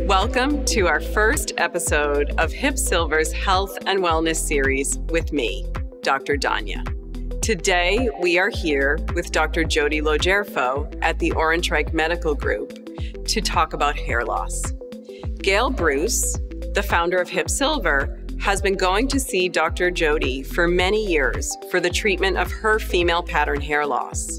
Welcome to our first episode of Hip Silver's Health and Wellness series with me, Dr. Danya. Today, we are here with Dr. Jody Logerfo at the Orange Reich Medical Group to talk about hair loss. Gail Bruce, the founder of Hip Silver, has been going to see Dr. Jody for many years for the treatment of her female pattern hair loss.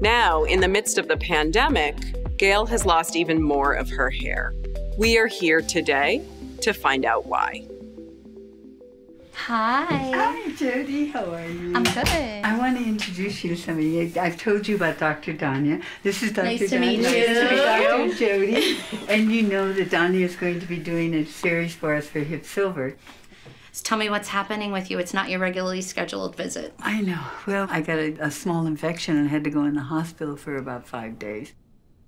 Now, in the midst of the pandemic, Gail has lost even more of her hair. We are here today to find out why. Hi. Hi, Jody. How are you? I'm good. I want to introduce you to somebody. I've told you about Dr. Danya. This is Dr. Nice Danya. to meet you. Nice to meet Dr. Jody. And you know that Danya is going to be doing a series for us for Hip Silver. So tell me what's happening with you. It's not your regularly scheduled visit. I know. Well, I got a small infection and had to go in the hospital for about 5 days.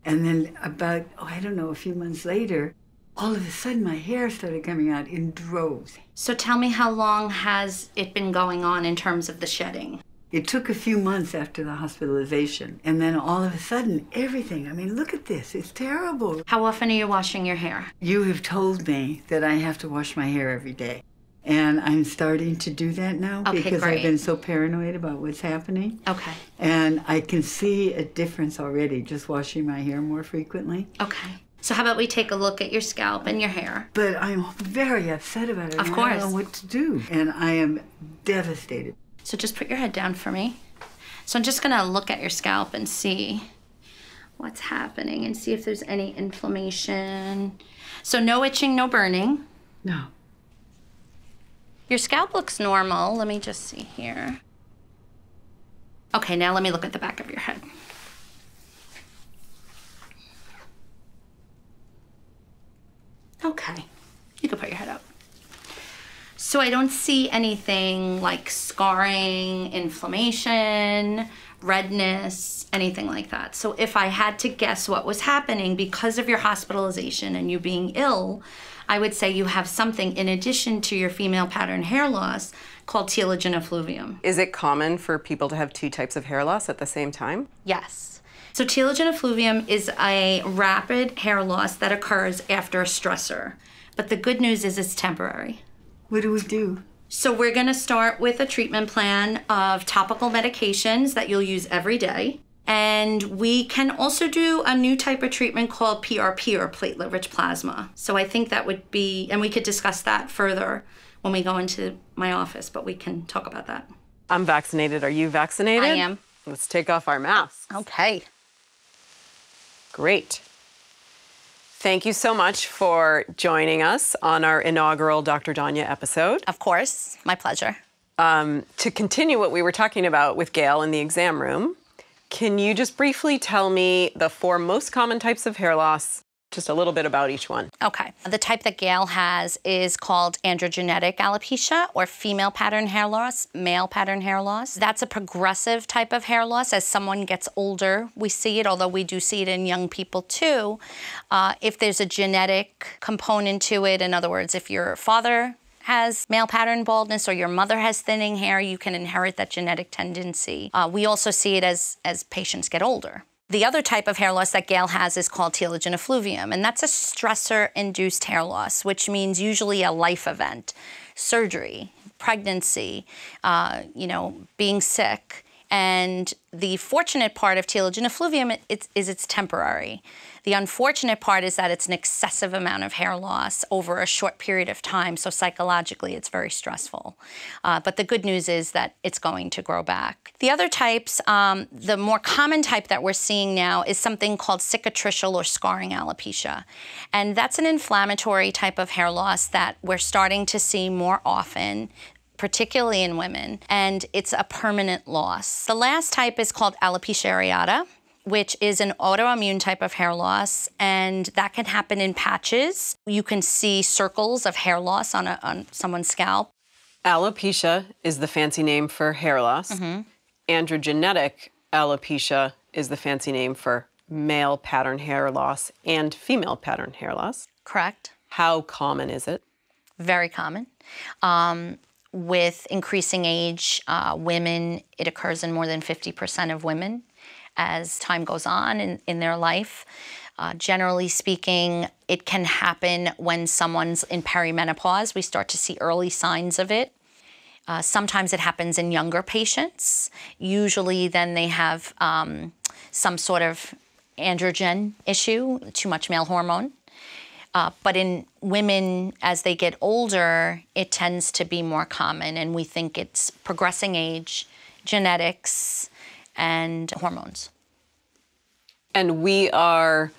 And then about, a few months later, all of a sudden my hair started coming out in droves. So tell me, how long has it been going on in terms of the shedding? It took a few months after the hospitalization. And then all of a sudden, everything, look at this. It's terrible. How often are you washing your hair? You have told me that I have to wash my hair every day. And I'm starting to do that now because great. I've been so paranoid about what's happening. Okay. And I can see a difference already just washing my hair more frequently. Okay. So how about we take a look at your scalp and your hair? But I'm very upset about it. Of course. I don't know what to do. And I am devastated. So just put your head down for me. So I'm just going to look at your scalp and see what's happening and see if there's any inflammation. So no itching, no burning. No. Your scalp looks normal. Let me just see here. Okay, now let me look at the back of your head. Okay, you can put your head up. So I don't see anything like scarring, inflammation, redness, anything like that. So if I had to guess what was happening because of your hospitalization and you being ill, I would say you have something in addition to your female pattern hair loss called telogen effluvium. Is it common for people to have two types of hair loss at the same time? Yes. So telogen effluvium is a rapid hair loss that occurs after a stressor. But the good news is it's temporary. What do we do? So we're gonna start with a treatment plan of topical medications that you'll use every day. And we can also do a new type of treatment called PRP, or platelet-rich plasma. So I think that would be, and we could discuss that further when we go into my office, but we can talk about that. I'm vaccinated. Are you vaccinated? I am. Let's take off our masks. Okay. Great. Thank you so much for joining us on our inaugural Dr. Danya episode. Of course, my pleasure. To continue what we were talking about with Gail in the exam room, can you just briefly tell me the 4 most common types of hair loss, just a little bit about each one? Okay. The type that Gail has is called androgenetic alopecia, or female pattern hair loss, male pattern hair loss. That's a progressive type of hair loss. As someone gets older, we see it, although we do see it in young people too. If there's a genetic component to it, in other words, if your father has male pattern baldness or your mother has thinning hair, you can inherit that genetic tendency. We also see it as patients get older. The other type of hair loss that Gail has is called telogen effluvium, and that's a stressor-induced hair loss, which means usually a life event, surgery, pregnancy, being sick. And the fortunate part of telogen effluvium is it's temporary. The unfortunate part is that it's an excessive amount of hair loss over a short period of time, so psychologically it's very stressful. But the good news is that it's going to grow back. The other types, the more common type that we're seeing now is something called cicatricial or scarring alopecia. And that's an inflammatory type of hair loss that we're starting to see more often, particularly in women, and it's a permanent loss. The last type is called alopecia areata, which is an autoimmune type of hair loss, and that can happen in patches. You can see circles of hair loss on someone's scalp. Alopecia is the fancy name for hair loss. Mm-hmm. Androgenetic alopecia is the fancy name for male pattern hair loss and female pattern hair loss. Correct. How common is it? Very common. With increasing age, women, it occurs in more than 50% of women as time goes on in their life. Generally speaking, it can happen when someone's in perimenopause. We start to see early signs of it. Sometimes it happens in younger patients. Usually then they have some sort of androgen issue, too much male hormone. But in women, as they get older, it tends to be more common, and we think it's progressing age, genetics, and hormones. And we are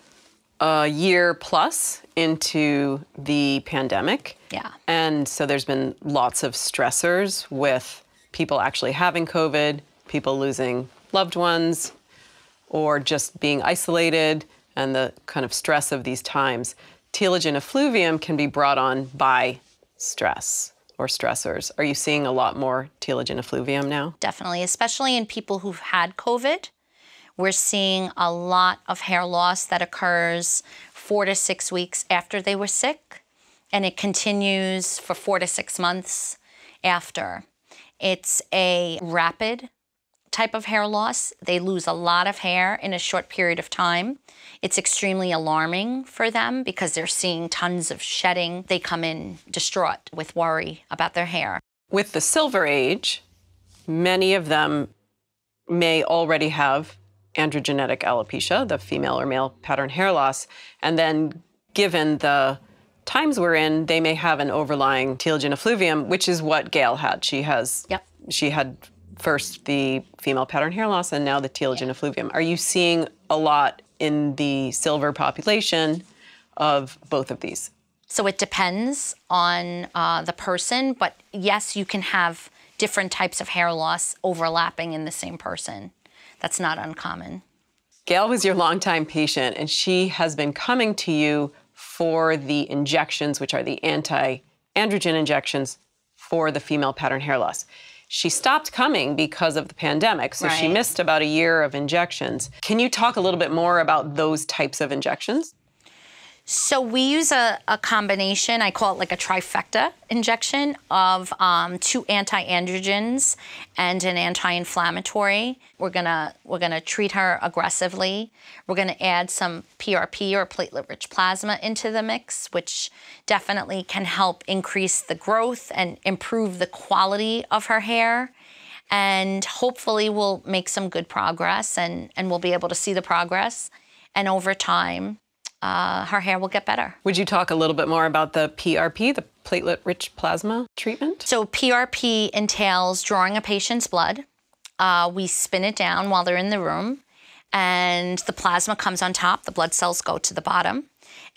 a year plus into the pandemic. Yeah. And so there's been lots of stressors with people actually having COVID, people losing loved ones, or just being isolated, and the kind of stress of these times. Telogen effluvium can be brought on by stress or stressors. Are you seeing a lot more telogen effluvium now? Definitely, especially in people who've had COVID. We're seeing a lot of hair loss that occurs 4 to 6 weeks after they were sick, and it continues for 4 to 6 months after. It's a rapid type of hair loss. They lose a lot of hair in a short period of time. It's extremely alarming for them because they're seeing tons of shedding. They come in distraught with worry about their hair. With the silver age, many of them may already have androgenetic alopecia, the female or male pattern hair loss, and then given the times we're in, they may have an overlying telogen effluvium, which is what Gail had. She had first the female pattern hair loss and now the telogen effluvium. Are you seeing a lot in the silver population of both of these? So it depends on the person, but yes, you can have different types of hair loss overlapping in the same person. That's not uncommon. Gail was your longtime patient, and she has been coming to you for the injections, which are the anti-androgen injections for the female pattern hair loss. She stopped coming because of the pandemic, so she missed about a year of injections. Can you talk a little bit more about those types of injections? So we use a combination, I call it like a trifecta injection of 2 anti-androgens and an anti-inflammatory. We're gonna treat her aggressively. We're gonna add some PRP or platelet-rich plasma into the mix, which definitely can help increase the growth and improve the quality of her hair. And hopefully we'll make some good progress and we'll be able to see the progress. And over time, her hair will get better. Would you talk a little bit more about the PRP, the platelet-rich plasma treatment? So PRP entails drawing a patient's blood. We spin it down while they're in the room, and the plasma comes on top. The blood cells go to the bottom,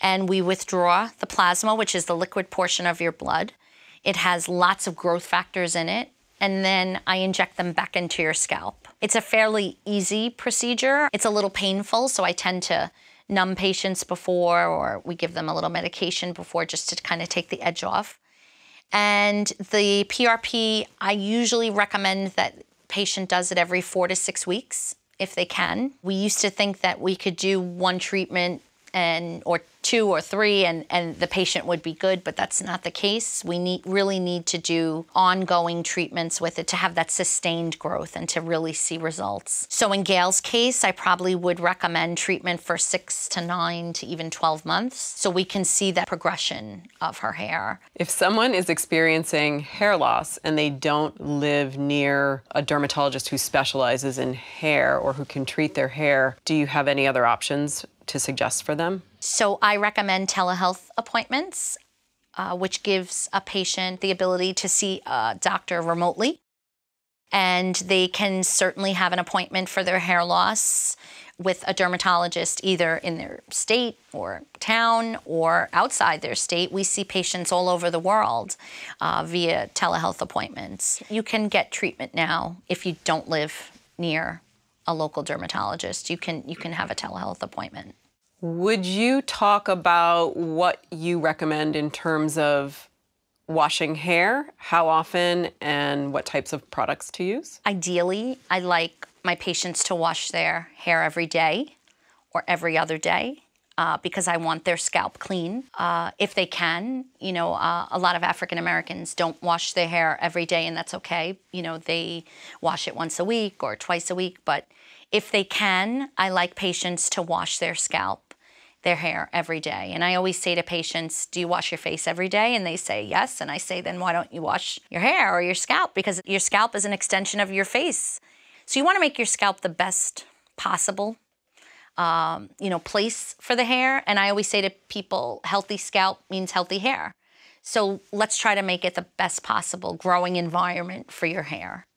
and we withdraw the plasma, which is the liquid portion of your blood. It has lots of growth factors in it, and then I inject them back into your scalp. It's a fairly easy procedure. It's a little painful, so I tend to numb patients before, or we give them a little medication before just to kind of take the edge off. And the PRP, I usually recommend that patient does it every 4 to 6 weeks if they can. We used to think that we could do 1 treatment or 2 or 3 and the patient would be good, but that's not the case. We really need to do ongoing treatments with it to have that sustained growth and to really see results. So in Gail's case, I probably would recommend treatment for 6 to 9 to even 12 months so we can see that progression of her hair. If someone is experiencing hair loss and they don't live near a dermatologist who specializes in hair or who can treat their hair, do you have any other options to suggest for them? So I recommend telehealth appointments, which gives a patient the ability to see a doctor remotely. And they can certainly have an appointment for their hair loss with a dermatologist either in their state or town or outside their state. We see patients all over the world via telehealth appointments. You can get treatment now if you don't live near a local dermatologist. You can have a telehealth appointment. Would you talk about what you recommend in terms of washing hair, how often, and what types of products to use? Ideally, I like my patients to wash their hair every day or every other day because I want their scalp clean. If they can, a lot of African Americans don't wash their hair every day, and that's okay. They wash it once a week or twice a week, but if they can, I like patients to wash their scalp. their hair every day. And I always say to patients, do you wash your face every day? And they say yes. And I say, then why don't you wash your hair or your scalp? Because your scalp is an extension of your face. So you want to make your scalp the best possible place for the hair. And I always say to people, healthy scalp means healthy hair. So let's try to make it the best possible growing environment for your hair.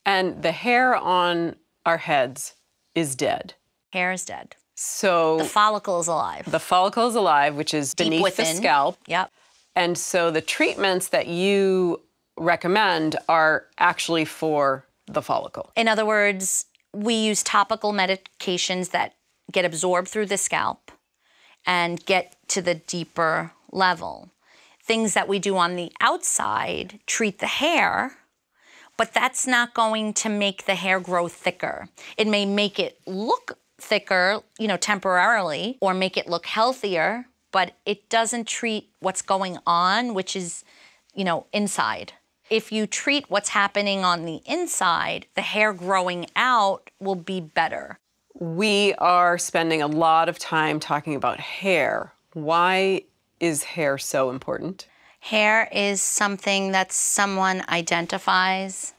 And the hair on our heads is dead. Hair is dead. So the follicle is alive. The follicle is alive, which is beneath the scalp. Yep. And so the treatments that you recommend are actually for the follicle. In other words, we use topical medications that get absorbed through the scalp and get to the deeper level. Things that we do on the outside treat the hair, but that's not going to make the hair grow thicker. It may make it look thicker, temporarily, or make it look healthier, but it doesn't treat what's going on, which is, inside. If you treat what's happening on the inside, the hair growing out will be better. We are spending a lot of time talking about hair. Why is hair so important? Hair is something that someone identifies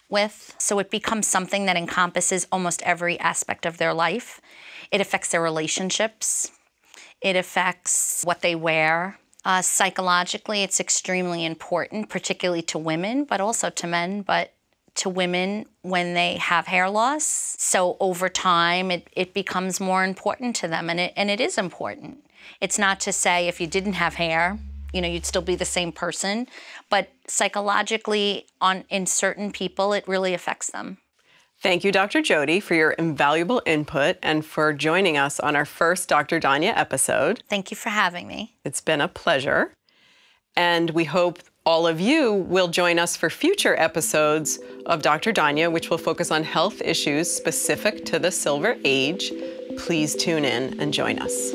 with, so it becomes something that encompasses almost every aspect of their life. It affects their relationships. It affects what they wear. Psychologically, it's extremely important, particularly to women, but also to men, but to women when they have hair loss. So over time, it becomes more important to them, and it is important. It's not to say if you didn't have hair, you'd still be the same person, but psychologically, in certain people, it really affects them. Thank you, Dr. Jody, for your invaluable input and for joining us on our first Dr. Danya episode. Thank you for having me. It's been a pleasure. And we hope all of you will join us for future episodes of Dr. Danya, which will focus on health issues specific to the Silver Age. Please tune in and join us.